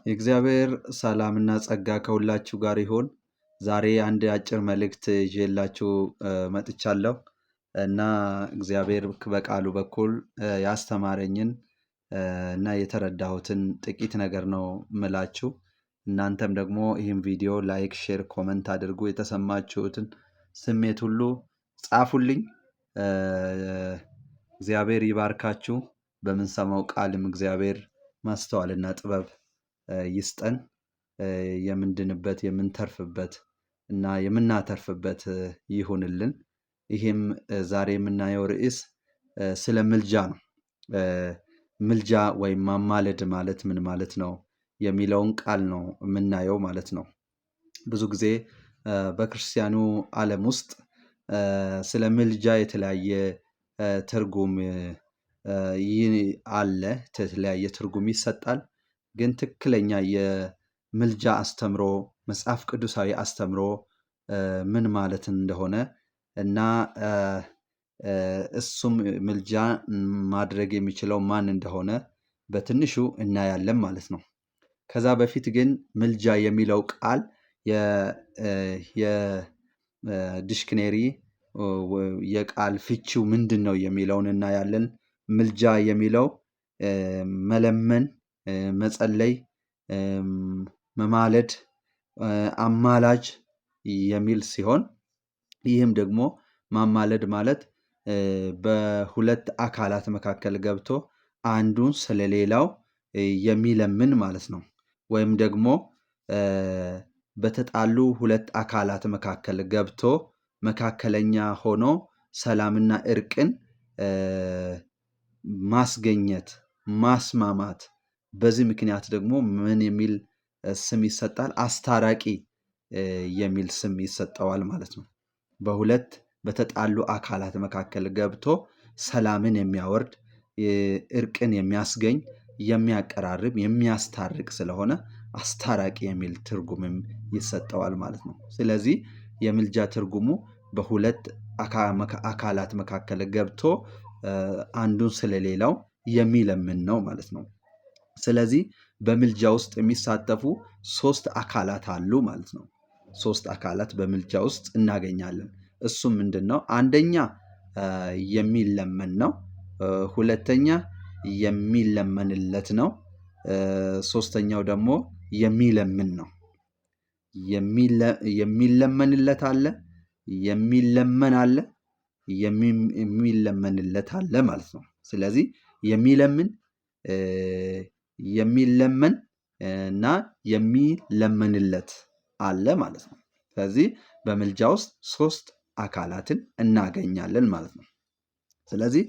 የእግዚአብሔር ሰላምና ጸጋ ከሁላችሁ ጋር ይሁን። ዛሬ አንድ አጭር መልእክት ይዤላችሁ መጥቻለሁ እና እግዚአብሔር በቃሉ በኩል ያስተማረኝን እና የተረዳሁትን ጥቂት ነገር ነው ምላችሁ። እናንተም ደግሞ ይህን ቪዲዮ ላይክ፣ ሼር፣ ኮመንት አድርጉ። የተሰማችሁትን ስሜት ሁሉ ጻፉልኝ። እግዚአብሔር ይባርካችሁ። በምንሰማው ቃልም እግዚአብሔር ማስተዋልና ጥበብ ይስጠን። የምንድንበት የምንተርፍበት እና የምናተርፍበት ይሁንልን። ይሄም ዛሬ የምናየው ርዕስ ስለ ምልጃ ነው። ምልጃ ወይም ማማለድ ማለት ምን ማለት ነው የሚለውን ቃል ነው የምናየው ማለት ነው። ብዙ ጊዜ በክርስቲያኑ ዓለም ውስጥ ስለ ምልጃ የተለያየ ትርጉም አለ፣ የተለያየ ትርጉም ይሰጣል። ግን ትክክለኛ የምልጃ አስተምሮ መጽሐፍ ቅዱሳዊ አስተምሮ ምን ማለት እንደሆነ እና እሱም ምልጃ ማድረግ የሚችለው ማን እንደሆነ በትንሹ እናያለን ማለት ነው። ከዛ በፊት ግን ምልጃ የሚለው ቃል የዲክሽነሪ የቃል ፍቺው ምንድነው የሚለውን እናያለን። ምልጃ የሚለው መለመን፣ መጸለይ፣ መማለድ፣ አማላጅ የሚል ሲሆን ይህም ደግሞ ማማለድ ማለት በሁለት አካላት መካከል ገብቶ አንዱን ስለሌላው የሚለምን ማለት ነው። ወይም ደግሞ በተጣሉ ሁለት አካላት መካከል ገብቶ መካከለኛ ሆኖ ሰላምና እርቅን ማስገኘት፣ ማስማማት። በዚህ ምክንያት ደግሞ ምን የሚል ስም ይሰጣል? አስታራቂ የሚል ስም ይሰጠዋል ማለት ነው። በሁለት በተጣሉ አካላት መካከል ገብቶ ሰላምን የሚያወርድ፣ እርቅን የሚያስገኝ፣ የሚያቀራርብ፣ የሚያስታርቅ ስለሆነ አስታራቂ የሚል ትርጉምም ይሰጠዋል ማለት ነው። ስለዚህ የምልጃ ትርጉሙ በሁለት አካላት መካከል ገብቶ አንዱን ስለሌላው የሚለምን ነው ማለት ነው። ስለዚህ በምልጃ ውስጥ የሚሳተፉ ሶስት አካላት አሉ ማለት ነው። ሶስት አካላት በምልጃ ውስጥ እናገኛለን። እሱም ምንድነው? አንደኛ የሚለመን ነው። ሁለተኛ የሚለመንለት ነው። ሶስተኛው ደግሞ የሚለምን ነው። የሚለመንለት አለ፣ የሚለመን አለ፣ የሚለመንለት አለ ማለት ነው። ስለዚህ የሚለምን፣ የሚለመን እና የሚለመንለት አለ ማለት ነው። ስለዚህ በምልጃ ውስጥ ሶስት አካላትን እናገኛለን ማለት ነው። ስለዚህ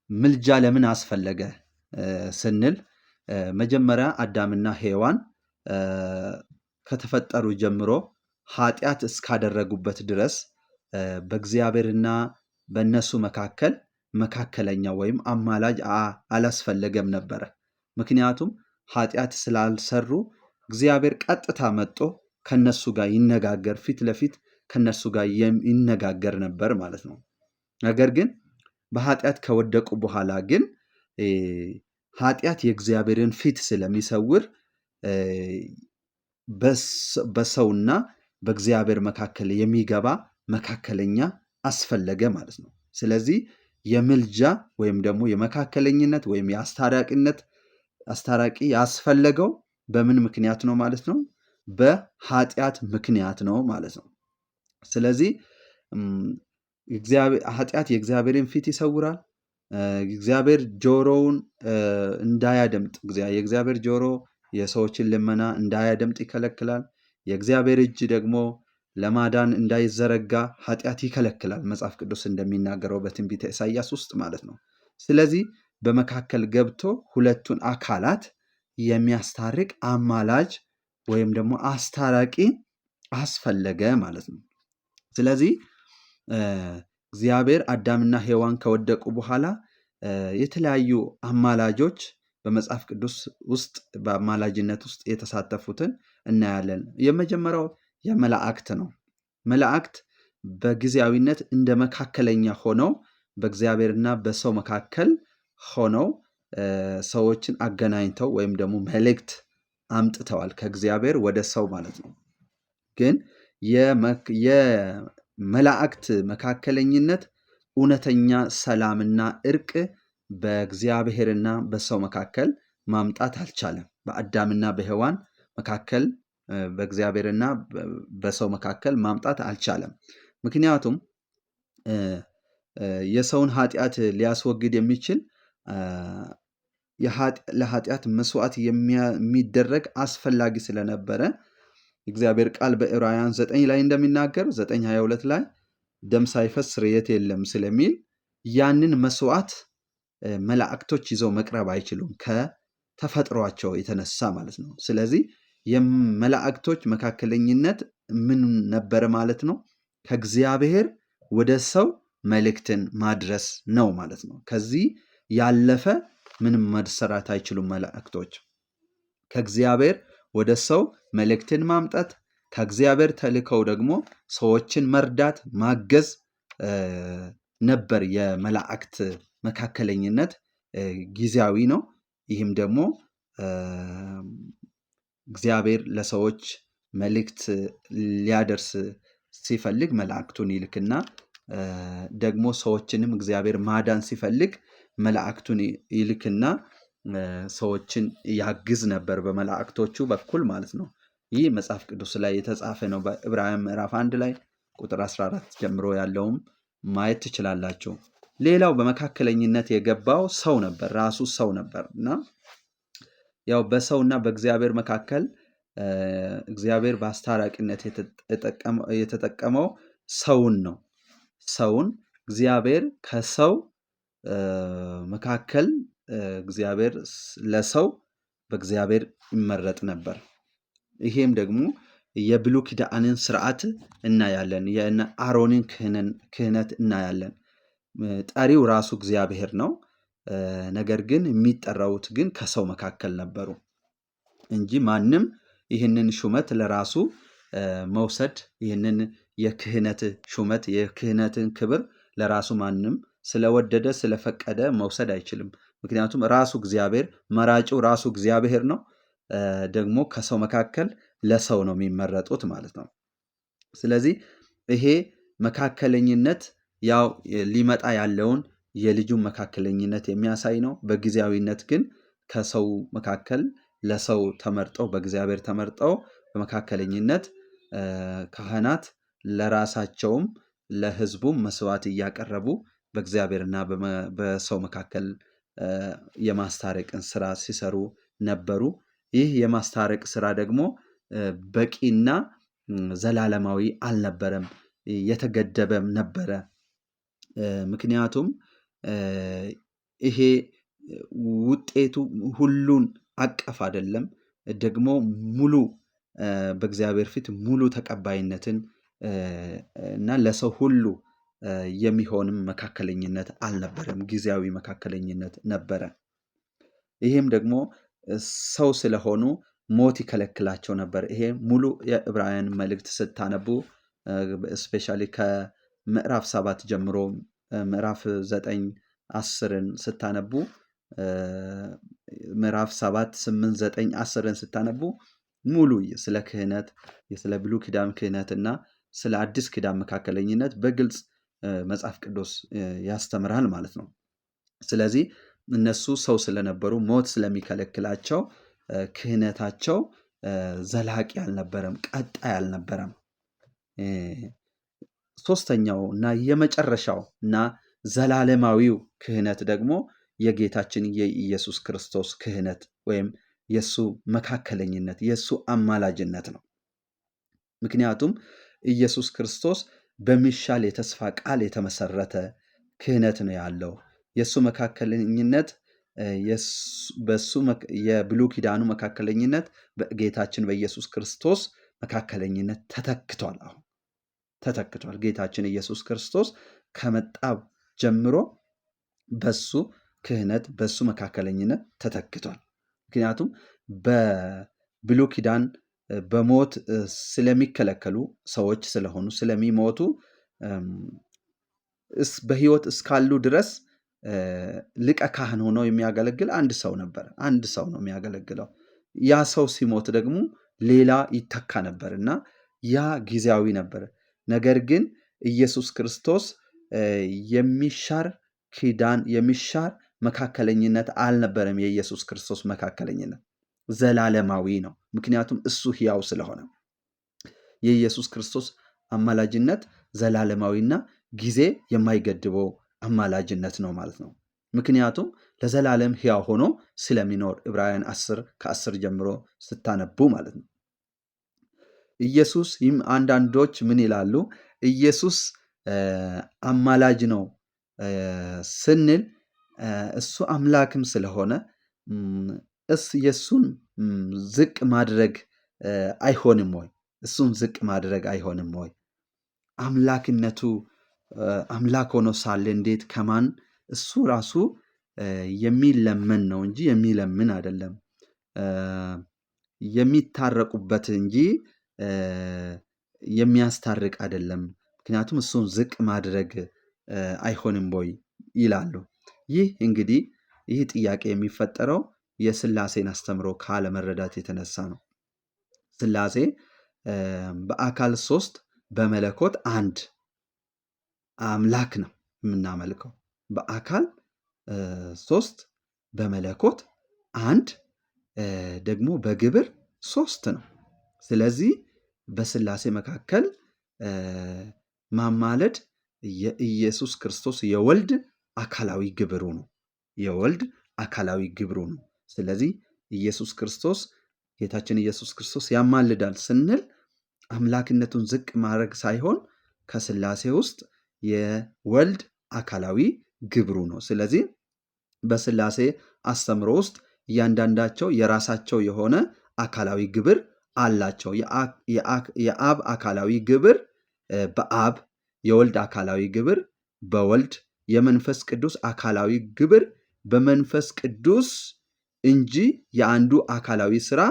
ምልጃ ለምን አስፈለገ ስንል መጀመሪያ አዳምና ሔዋን ከተፈጠሩ ጀምሮ ኃጢአት እስካደረጉበት ድረስ በእግዚአብሔርና በእነሱ መካከል መካከለኛ ወይም አማላጅ አላስፈለገም ነበረ። ምክንያቱም ኃጢአት ስላልሰሩ እግዚአብሔር ቀጥታ መጥቶ ከነሱ ጋር ይነጋገር፣ ፊት ለፊት ከነሱ ጋር ይነጋገር ነበር ማለት ነው። ነገር ግን በኃጢአት ከወደቁ በኋላ ግን ኃጢአት የእግዚአብሔርን ፊት ስለሚሰውር በሰውና በእግዚአብሔር መካከል የሚገባ መካከለኛ አስፈለገ ማለት ነው። ስለዚህ የምልጃ ወይም ደግሞ የመካከለኝነት ወይም የአስታራቂነት አስታራቂ ያስፈለገው በምን ምክንያት ነው ማለት ነው? በኃጢአት ምክንያት ነው ማለት ነው። ስለዚህ ኃጢአት የእግዚአብሔርን ፊት ይሰውራል። እግዚአብሔር ጆሮውን እንዳያደምጥ፣ የእግዚአብሔር ጆሮ የሰዎችን ልመና እንዳያደምጥ ይከለክላል። የእግዚአብሔር እጅ ደግሞ ለማዳን እንዳይዘረጋ ኃጢአት ይከለክላል፣ መጽሐፍ ቅዱስ እንደሚናገረው በትንቢተ ኢሳይያስ ውስጥ ማለት ነው። ስለዚህ በመካከል ገብቶ ሁለቱን አካላት የሚያስታርቅ አማላጅ ወይም ደግሞ አስታራቂ አስፈለገ ማለት ነው። ስለዚህ እግዚአብሔር አዳምና ሔዋን ከወደቁ በኋላ የተለያዩ አማላጆች በመጽሐፍ ቅዱስ ውስጥ በአማላጅነት ውስጥ የተሳተፉትን እናያለን። የመጀመሪያው የመላእክት ነው። መላእክት በጊዜያዊነት እንደ መካከለኛ ሆነው በእግዚአብሔርና በሰው መካከል ሆነው ሰዎችን አገናኝተው ወይም ደግሞ መልእክት አምጥተዋል፣ ከእግዚአብሔር ወደ ሰው ማለት ነው። ግን የመላእክት መካከለኝነት እውነተኛ ሰላምና እርቅ በእግዚአብሔርና በሰው መካከል ማምጣት አልቻለም። በአዳምና በሔዋን መካከል በእግዚአብሔርና በሰው መካከል ማምጣት አልቻለም። ምክንያቱም የሰውን ኃጢአት ሊያስወግድ የሚችል ለኃጢአት መስዋዕት የሚደረግ አስፈላጊ ስለነበረ እግዚአብሔር ቃል በዕብራውያን 9 ላይ እንደሚናገር 9:22 ላይ ደም ሳይፈስ ስርየት የለም ስለሚል ያንን መስዋዕት መላእክቶች ይዘው መቅረብ አይችሉም፣ ከተፈጥሯቸው የተነሳ ማለት ነው። ስለዚህ የመላእክቶች መካከለኝነት ምን ነበረ ማለት ነው? ከእግዚአብሔር ወደ ሰው መልእክትን ማድረስ ነው ማለት ነው። ከዚህ ያለፈ ምንም መሰራት አይችሉም መላእክቶች። ከእግዚአብሔር ወደ ሰው መልእክትን ማምጣት፣ ከእግዚአብሔር ተልከው ደግሞ ሰዎችን መርዳት፣ ማገዝ ነበር የመላእክት መካከለኝነት። ጊዜያዊ ነው። ይህም ደግሞ እግዚአብሔር ለሰዎች መልእክት ሊያደርስ ሲፈልግ መላእክቱን ይልክና ደግሞ ሰዎችንም እግዚአብሔር ማዳን ሲፈልግ መላእክቱን ይልክና ሰዎችን ያግዝ ነበር በመላእክቶቹ በኩል ማለት ነው። ይህ መጽሐፍ ቅዱስ ላይ የተጻፈ ነው። በዕብራውያን ምዕራፍ 1 ላይ ቁጥር 14 ጀምሮ ያለውም ማየት ትችላላችሁ። ሌላው በመካከለኝነት የገባው ሰው ነበር፣ ራሱ ሰው ነበር እና ያው በሰውና በእግዚአብሔር መካከል እግዚአብሔር በአስታራቂነት የተጠቀመው ሰውን ነው። ሰውን እግዚአብሔር ከሰው መካከል እግዚአብሔር ለሰው በእግዚአብሔር ይመረጥ ነበር። ይሄም ደግሞ የብሉይ ኪዳንን ስርዓት እናያለን። የእነ አሮንን ክህነት እናያለን። ጠሪው ራሱ እግዚአብሔር ነው። ነገር ግን የሚጠራውት ግን ከሰው መካከል ነበሩ እንጂ ማንም ይህንን ሹመት ለራሱ መውሰድ፣ ይህንን የክህነት ሹመት የክህነትን ክብር ለራሱ ማንም ስለወደደ ስለፈቀደ መውሰድ አይችልም። ምክንያቱም ራሱ እግዚአብሔር መራጩ ራሱ እግዚአብሔር ነው። ደግሞ ከሰው መካከል ለሰው ነው የሚመረጡት ማለት ነው። ስለዚህ ይሄ መካከለኝነት ያው ሊመጣ ያለውን የልጁን መካከለኝነት የሚያሳይ ነው። በጊዜያዊነት ግን ከሰው መካከል ለሰው ተመርጠው በእግዚአብሔር ተመርጠው በመካከለኝነት ካህናት ለራሳቸውም ለሕዝቡም መስዋዕት እያቀረቡ በእግዚአብሔርና በሰው መካከል የማስታረቅን ስራ ሲሰሩ ነበሩ። ይህ የማስታረቅ ስራ ደግሞ በቂና ዘላለማዊ አልነበረም፣ የተገደበም ነበረ። ምክንያቱም ይሄ ውጤቱ ሁሉን አቀፍ አይደለም፣ ደግሞ ሙሉ በእግዚአብሔር ፊት ሙሉ ተቀባይነትን እና ለሰው ሁሉ የሚሆንም መካከለኝነት አልነበረም፣ ጊዜያዊ መካከለኝነት ነበረ። ይህም ደግሞ ሰው ስለሆኑ ሞት ይከለክላቸው ነበር። ይሄ ሙሉ የዕብራውያን መልእክት ስታነቡ ስፔሻሊ ከምዕራፍ 7 ጀምሮ ምዕራፍ 9 10ን ስታነቡ ምዕራፍ 7 8 9 10ን ስታነቡ ሙሉ ስለ ክህነት ስለ ብሉይ ኪዳን ክህነትና ስለ አዲስ ኪዳን መካከለኝነት በግልጽ መጽሐፍ ቅዱስ ያስተምራል ማለት ነው። ስለዚህ እነሱ ሰው ስለነበሩ ሞት ስለሚከለክላቸው ክህነታቸው ዘላቂ አልነበረም፣ ቀጣይ አልነበረም። ሶስተኛው እና የመጨረሻው እና ዘላለማዊው ክህነት ደግሞ የጌታችን የኢየሱስ ክርስቶስ ክህነት ወይም የሱ መካከለኝነት የሱ አማላጅነት ነው። ምክንያቱም ኢየሱስ ክርስቶስ በሚሻል የተስፋ ቃል የተመሰረተ ክህነት ነው ያለው። የሱ መካከለኝነት በሱ የብሉይ ኪዳኑ መካከለኝነት በጌታችን በኢየሱስ ክርስቶስ መካከለኝነት ተተክቷል። አሁን ተተክቷል። ጌታችን ኢየሱስ ክርስቶስ ከመጣ ጀምሮ በሱ ክህነት በሱ መካከለኝነት ተተክቷል። ምክንያቱም በብሉይ ኪዳን በሞት ስለሚከለከሉ ሰዎች ስለሆኑ ስለሚሞቱ በሕይወት እስካሉ ድረስ ሊቀ ካህን ሆኖ የሚያገለግል አንድ ሰው ነበር። አንድ ሰው ነው የሚያገለግለው። ያ ሰው ሲሞት ደግሞ ሌላ ይተካ ነበር እና ያ ጊዜያዊ ነበር። ነገር ግን ኢየሱስ ክርስቶስ የሚሻር ኪዳን የሚሻር መካከለኝነት አልነበረም። የኢየሱስ ክርስቶስ መካከለኝነት ዘላለማዊ ነው። ምክንያቱም እሱ ሕያው ስለሆነ የኢየሱስ ክርስቶስ አማላጅነት ዘላለማዊና ጊዜ የማይገድበው አማላጅነት ነው ማለት ነው። ምክንያቱም ለዘላለም ሕያው ሆኖ ስለሚኖር ዕብራውያን 10 ጀምሮ ስታነቡ ማለት ነው። ኢየሱስ አንዳንዶች ምን ይላሉ? ኢየሱስ አማላጅ ነው ስንል እሱ አምላክም ስለሆነ የእሱን ዝቅ ማድረግ አይሆንም ወይ? እሱን ዝቅ ማድረግ አይሆንም ወይ? አምላክነቱ አምላክ ሆኖ ሳለ እንዴት ከማን እሱ ራሱ የሚለመን ነው እንጂ የሚለምን አይደለም። የሚታረቁበት እንጂ የሚያስታርቅ አይደለም። ምክንያቱም እሱን ዝቅ ማድረግ አይሆንም ወይ ይላሉ። ይህ እንግዲህ ይህ ጥያቄ የሚፈጠረው የሥላሴን አስተምሮ ካለመረዳት የተነሳ ነው። ሥላሴ በአካል 3 በመለኮት 1 አምላክ ነው የምናመልከው። በአካል 3 በመለኮት 1 ደግሞ በግብር 3 ነው። ስለዚህ በሥላሴ መካከል ማማለድ የኢየሱስ ክርስቶስ የወልድ አካላዊ ግብሩ ነው። የወልድ አካላዊ ግብሩ ነው። ስለዚህ ኢየሱስ ክርስቶስ ጌታችን ኢየሱስ ክርስቶስ ያማልዳል ስንል አምላክነቱን ዝቅ ማድረግ ሳይሆን ከሥላሴ ውስጥ የወልድ አካላዊ ግብሩ ነው። ስለዚህ በሥላሴ አስተምሮ ውስጥ እያንዳንዳቸው የራሳቸው የሆነ አካላዊ ግብር አላቸው። የአብ አካላዊ ግብር በአብ፣ የወልድ አካላዊ ግብር በወልድ፣ የመንፈስ ቅዱስ አካላዊ ግብር በመንፈስ ቅዱስ እንጂ የአንዱ አካላዊ ስራ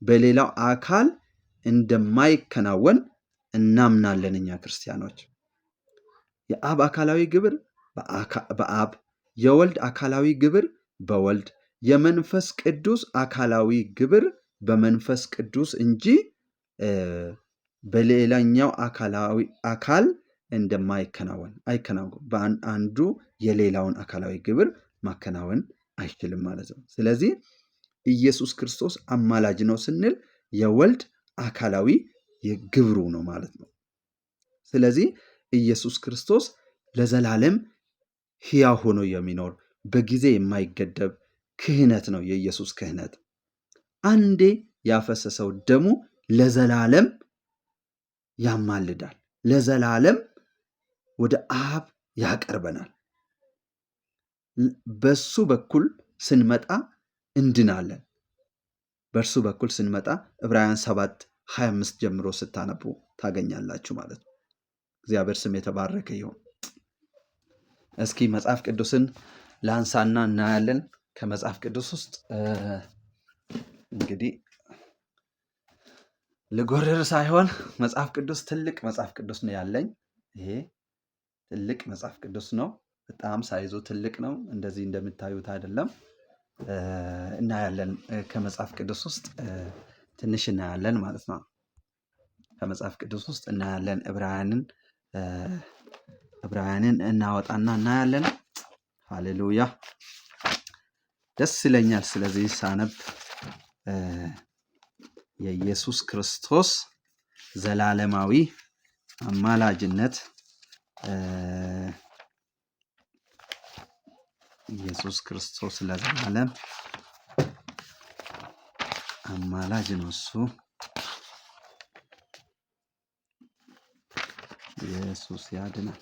በሌላው አካል እንደማይከናወን እናምናለን እኛ ክርስቲያኖች። የአብ አካላዊ ግብር በአብ፣ የወልድ አካላዊ ግብር በወልድ፣ የመንፈስ ቅዱስ አካላዊ ግብር በመንፈስ ቅዱስ እንጂ በሌላኛው አካል እንደማይከናወን አንዱ የሌላውን አካላዊ ግብር ማከናወን አይችልም ማለት ነው። ስለዚህ ኢየሱስ ክርስቶስ አማላጅ ነው ስንል የወልድ አካላዊ ግብሩ ነው ማለት ነው። ስለዚህ ኢየሱስ ክርስቶስ ለዘላለም ሕያው ሆኖ የሚኖር በጊዜ የማይገደብ ክህነት ነው። የኢየሱስ ክህነት አንዴ ያፈሰሰው ደሙ ለዘላለም ያማልዳል፣ ለዘላለም ወደ አብ ያቀርበናል። በሱ በኩል ስንመጣ እንድናለን። በእርሱ በኩል ስንመጣ ዕብራውያን 7:25 ጀምሮ ስታነቡ ታገኛላችሁ ማለት ነው። እግዚአብሔር ስም የተባረከ ይሁን። እስኪ መጽሐፍ ቅዱስን ላንሳና እናያለን። ከመጽሐፍ ቅዱስ ውስጥ እንግዲህ ልጎርር ሳይሆን መጽሐፍ ቅዱስ ትልቅ መጽሐፍ ቅዱስ ነው ያለኝ። ይሄ ትልቅ መጽሐፍ ቅዱስ ነው። በጣም ሳይዙ ትልቅ ነው። እንደዚህ እንደምታዩት አይደለም። እናያለን። ከመጽሐፍ ቅዱስ ውስጥ ትንሽ እናያለን ማለት ነው። ከመጽሐፍ ቅዱስ ውስጥ እናያለን። ዕብራውያንን እናወጣና እናያለን። ሃሌሉያ! ደስ ይለኛል። ስለዚህ ሳነብ የኢየሱስ ክርስቶስ ዘላለማዊ አማላጅነት ኢየሱስ ክርስቶስ ለዘላለም አማላጅ ነው። እሱ ኢየሱስ ያድናል።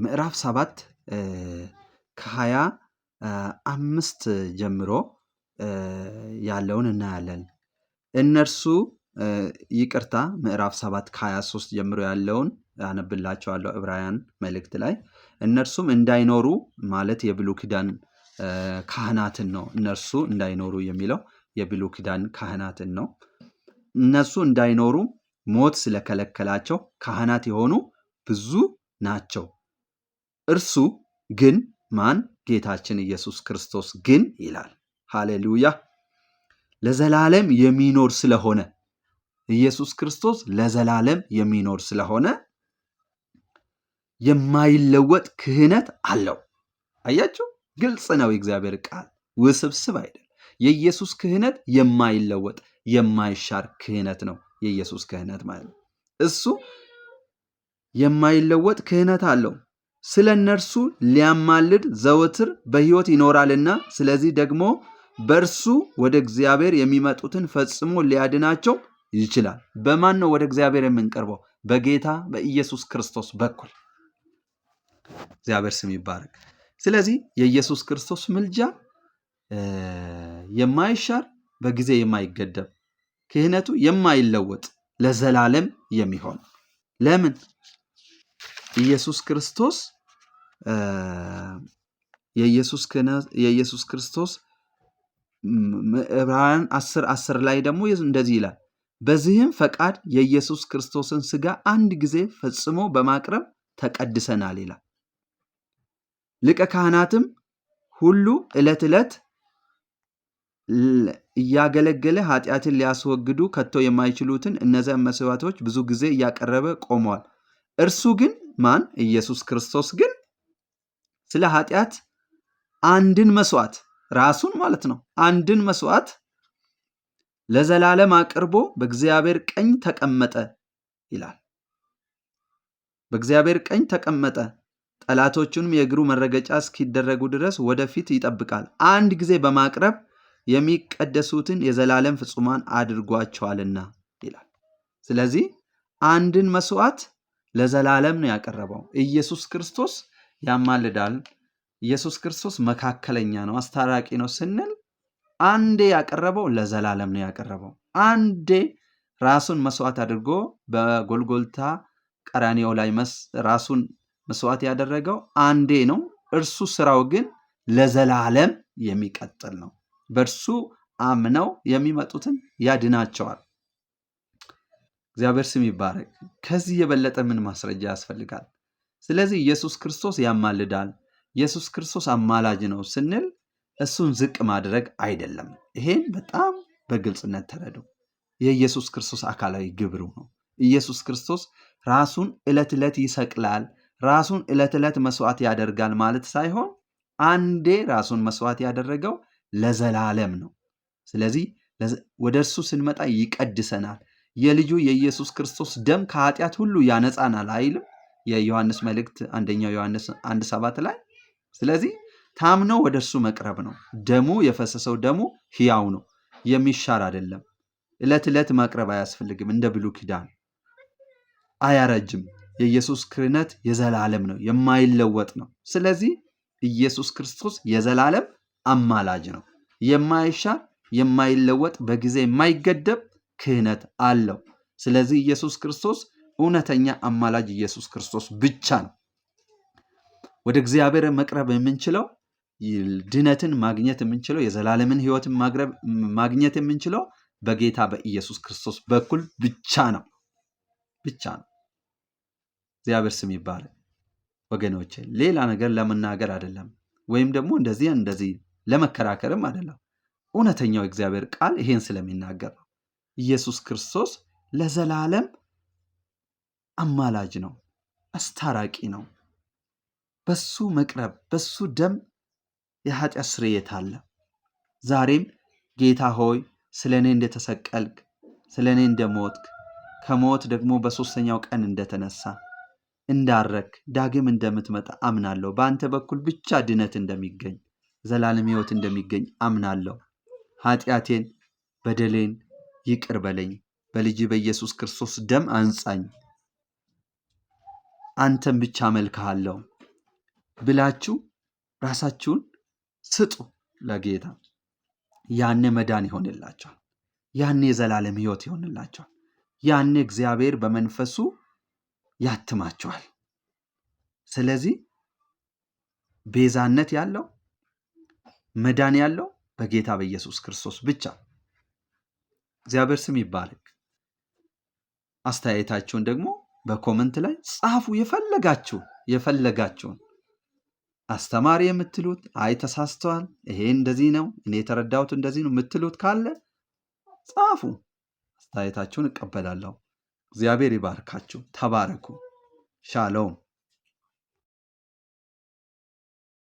ምዕራፍ 7 ከ25 ጀምሮ ያለውን እናያለን። እነርሱ ይቅርታ፣ ምዕራፍ 7 ከ23 ጀምሮ ያለውን አነብላቸዋለሁ። ዕብራውያን መልእክት ላይ እነርሱም እንዳይኖሩ ማለት የብሉይ ኪዳን ካህናትን ነው። እነርሱ እንዳይኖሩ የሚለው የብሉይ ኪዳን ካህናትን ነው። እነሱ እንዳይኖሩ ሞት ስለከለከላቸው ካህናት የሆኑ ብዙ ናቸው። እርሱ ግን ማን? ጌታችን ኢየሱስ ክርስቶስ ግን ይላል። ሃሌሉያ! ለዘላለም የሚኖር ስለሆነ ኢየሱስ ክርስቶስ ለዘላለም የሚኖር ስለሆነ የማይለወጥ ክህነት አለው። አያችሁ፣ ግልጽ ነው። የእግዚአብሔር ቃል ውስብስብ አይደለም። የኢየሱስ ክህነት የማይለወጥ የማይሻር ክህነት ነው። የኢየሱስ ክህነት ማለት ነው። እሱ የማይለወጥ ክህነት አለው። ስለ እነርሱ ሊያማልድ ዘወትር በሕይወት ይኖራልና፣ ስለዚህ ደግሞ በእርሱ ወደ እግዚአብሔር የሚመጡትን ፈጽሞ ሊያድናቸው ይችላል። በማን ነው ወደ እግዚአብሔር የምንቀርበው? በጌታ በኢየሱስ ክርስቶስ በኩል። እግዚአብሔር ስም ይባረክ። ስለዚህ የኢየሱስ ክርስቶስ ምልጃ የማይሻር በጊዜ የማይገደብ ክህነቱ የማይለወጥ ለዘላለም የሚሆን ለምን? ኢየሱስ ክርስቶስ የኢየሱስ ክርስቶስ ዕብራውያን 10:10 ላይ ደግሞ እንደዚህ ይላል፣ በዚህም ፈቃድ የኢየሱስ ክርስቶስን ሥጋ አንድ ጊዜ ፈጽሞ በማቅረብ ተቀድሰናል ይላል። ሊቀ ካህናትም ሁሉ ዕለት ዕለት እያገለገለ ኃጢአትን ሊያስወግዱ ከቶ የማይችሉትን እነዚያን መስዋዕቶች ብዙ ጊዜ እያቀረበ ቆመዋል። እርሱ ግን ማን? ኢየሱስ ክርስቶስ ግን ስለ ኃጢአት አንድን መስዋዕት ራሱን ማለት ነው አንድን መስዋዕት ለዘላለም አቅርቦ በእግዚአብሔር ቀኝ ተቀመጠ ይላል። በእግዚአብሔር ቀኝ ተቀመጠ፣ ጠላቶቹንም የእግሩ መረገጫ እስኪደረጉ ድረስ ወደፊት ይጠብቃል። አንድ ጊዜ በማቅረብ የሚቀደሱትን የዘላለም ፍጹማን አድርጓቸዋልና ይላል። ስለዚህ አንድን መስዋዕት ለዘላለም ነው ያቀረበው። ኢየሱስ ክርስቶስ ያማልዳል። ኢየሱስ ክርስቶስ መካከለኛ ነው፣ አስታራቂ ነው ስንል አንዴ ያቀረበው ለዘላለም ነው ያቀረበው። አንዴ ራሱን መስዋዕት አድርጎ በጎልጎልታ ቀራንዮ ላይ ራሱን መስዋዕት ያደረገው አንዴ ነው። እርሱ ስራው ግን ለዘላለም የሚቀጥል ነው። በእርሱ አምነው የሚመጡትን ያድናቸዋል። እግዚአብሔር ስም ይባረክ። ከዚህ የበለጠ ምን ማስረጃ ያስፈልጋል? ስለዚህ ኢየሱስ ክርስቶስ ያማልዳል፣ ኢየሱስ ክርስቶስ አማላጅ ነው ስንል እሱን ዝቅ ማድረግ አይደለም። ይሄን በጣም በግልጽነት ተረዱ። የኢየሱስ ክርስቶስ አካላዊ ግብሩ ነው። ኢየሱስ ክርስቶስ ራሱን ዕለት ዕለት ይሰቅላል፣ ራሱን ዕለት ዕለት መስዋዕት ያደርጋል ማለት ሳይሆን አንዴ ራሱን መስዋዕት ያደረገው ለዘላለም ነው። ስለዚህ ወደ እርሱ ስንመጣ ይቀድሰናል። የልጁ የኢየሱስ ክርስቶስ ደም ከኃጢአት ሁሉ ያነጻናል አይልም? የዮሐንስ መልእክት 1 ዮሐንስ 1:7 ላይ። ስለዚህ ታምኖ ወደ እርሱ መቅረብ ነው። ደሙ የፈሰሰው ደሙ ሕያው ነው፣ የሚሻር አይደለም። ዕለት ዕለት ማቅረብ አያስፈልግም። እንደ ብሉይ ኪዳን አያረጅም። የኢየሱስ ክህነት የዘላለም ነው፣ የማይለወጥ ነው። ስለዚህ ኢየሱስ ክርስቶስ የዘላለም አማላጅ ነው። የማይሻር የማይለወጥ በጊዜ የማይገደብ ክህነት አለው። ስለዚህ ኢየሱስ ክርስቶስ እውነተኛ አማላጅ ኢየሱስ ክርስቶስ ብቻ ነው። ወደ እግዚአብሔር መቅረብ የምንችለው ድነትን ማግኘት የምንችለው የዘላለምን ሕይወትን ማግኘት የምንችለው በጌታ በኢየሱስ ክርስቶስ በኩል ብቻ ነው ብቻ ነው። እግዚአብሔር ስም ይባላል። ወገኖቼ ሌላ ነገር ለመናገር አይደለም፣ ወይም ደግሞ እንደዚህ ለመከራከርም አይደለም። እውነተኛው እግዚአብሔር ቃል ይሄን ስለሚናገር ነው። ኢየሱስ ክርስቶስ ለዘላለም አማላጅ ነው፣ አስታራቂ ነው። በሱ መቅረብ በሱ ደም የኃጢአት ስርየት አለ። ዛሬም ጌታ ሆይ ስለ እኔ እንደተሰቀልክ፣ ስለ እኔ እንደሞትክ፣ ከሞት ደግሞ በሦስተኛው ቀን እንደተነሳ፣ እንዳረክ፣ ዳግም እንደምትመጣ አምናለሁ። በአንተ በኩል ብቻ ድነት እንደሚገኝ፣ ዘላለም ሕይወት እንደሚገኝ አምናለሁ። ኃጢአቴን በደሌን ይቅር በለኝ፣ በልጅ በኢየሱስ ክርስቶስ ደም አንጻኝ፣ አንተን ብቻ አመልክሃለሁ ብላችሁ ራሳችሁን ስጡ ለጌታ። ያኔ መዳን ይሆንላቸዋል። ያኔ የዘላለም ሕይወት ይሆንላቸዋል። ያኔ እግዚአብሔር በመንፈሱ ያትማቸዋል። ስለዚህ ቤዛነት ያለው መዳን ያለው በጌታ በኢየሱስ ክርስቶስ ብቻ። እግዚአብሔር ስም ይባረክ። አስተያየታችሁን ደግሞ በኮመንት ላይ ጻፉ። የፈለጋችሁን አስተማሪ የምትሉት አይ ተሳስተዋል፣ ይሄ እንደዚህ ነው፣ እኔ የተረዳሁት እንደዚህ ነው የምትሉት ካለ ጻፉ። አስተያየታችሁን እቀበላለሁ። እግዚአብሔር ይባርካችሁ። ተባረኩ። ሻሎም